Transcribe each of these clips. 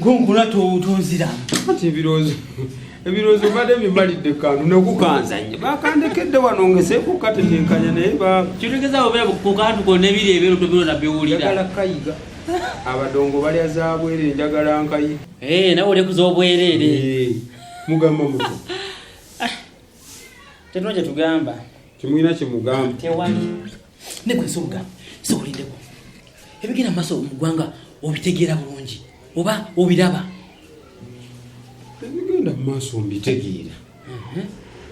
Gonkula tonzira. Ati ebirozo bade bimalidde kantu nokukanzanya bakandekedde wano ngeseku katetenkanya naye ba kitegeza obera ku kantu konna ebiri ebero tobiro na bewulira njagala kayiga abadongo balya zaabwere njagala nkayi nawe ole kuzobwerere mugamba muto tenoje tugamba kimwina kimugamba tewali nekwe soga sokulindeko ebigenda maso mugwanga obitegeera bulungi oba obiraba ebigenda maaso mbitegeera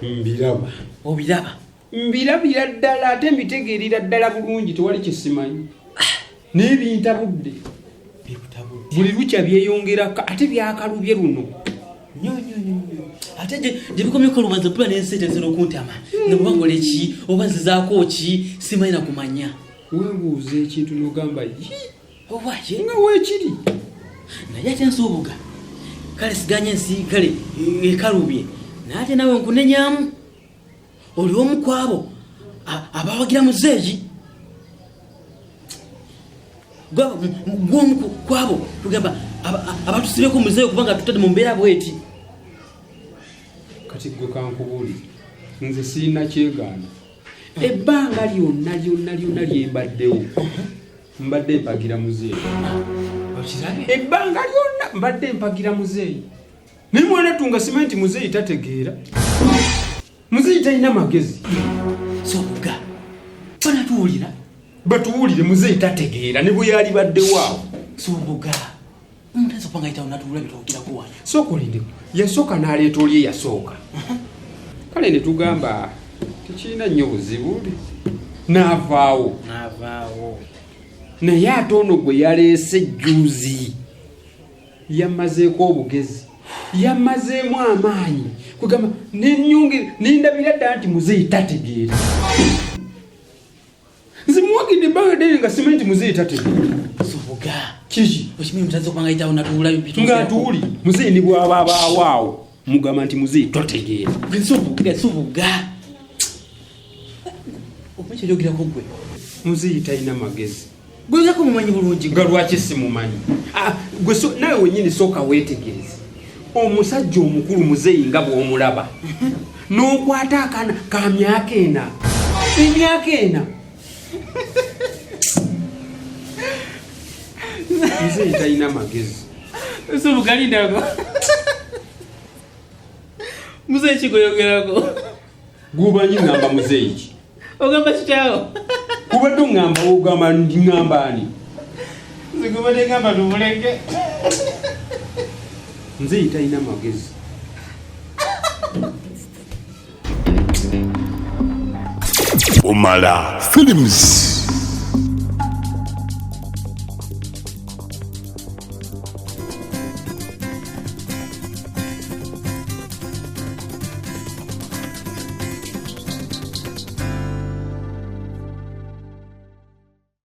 mbiraba obiraba mbirabira ddala ate mbitegeerera ddala bulungi tewali kyesimanyi n'ebintabudde buli lukya byeyongera ate byakalubye luno ate gye bikomyeko lubanza pula n'ensente zino okuntama nga bubangole ki oba nzizaako ki simanyi nakumanya weebuuza ekintu n'ogamba obaye nga weekiri naye ate nsuubuga kale siganye ensi kale ekalubye naye ate nawe nkunenyamu oli omu kwabo abawagira muzeegi gwomu kwabo tugamba abatusibeko muzeeyi kubanga tutadde mu mbeera bweti kati gwe kankubuulire nze sirina kyegaana ebbanga lyonna lyembaddewo mbadde mpagira muzeeyi ebbanga lyonna mbadde mpagira muzeeyi naye mwana tunga simanyi nti muzeeyi tategeera muzeeyi talina magezi sobuga banatuwulira batuwulire muzeeyi tategeera ne bwe yali baddewaawo sobuga omuntu ayinza okubanga ayitawo natuwulira bitwogirako wano sookolindeko yasooka n'aleeta oli eyasooka kale ne tugamba tekirina nnyo buzibu n'avaawo naye ate ono gwe yaleese jjuuzi yammazeeko obugezi yammazeemu amaanyi kugamba nindabira ddala nti muzeeyi tategeera nzimuwagidde ebbanga ddene nga simanyi nti muzeeyi tategeera sobuga kiki okimanyi omuntu ayinza okubanga ayitawo natuwulira ng'atuwuli muzeeyi ne bw'aba abaawaawo mugamba nti muzeeyi totegeera sobuga omanyi kyogirako gwe muzeeyi talina magezi gwegako mumanyi bulungi nga lwaki simumanyi nawe wenyini sooka weetegereze omusajja omukulu muzeeyi nga bw'omulaba n'okwata akaana ka myaka ena emyaka ena muzeeyi talina magezi sobugalindako muzeeyi kigoyogerako gubanyi ngamba muzeeyi ki ogamba kitaawo kubadde ngamba ogamba ndiŋŋamba ani zigubadde ngamba tumuleke nzeeyi talina magezi Omala Films.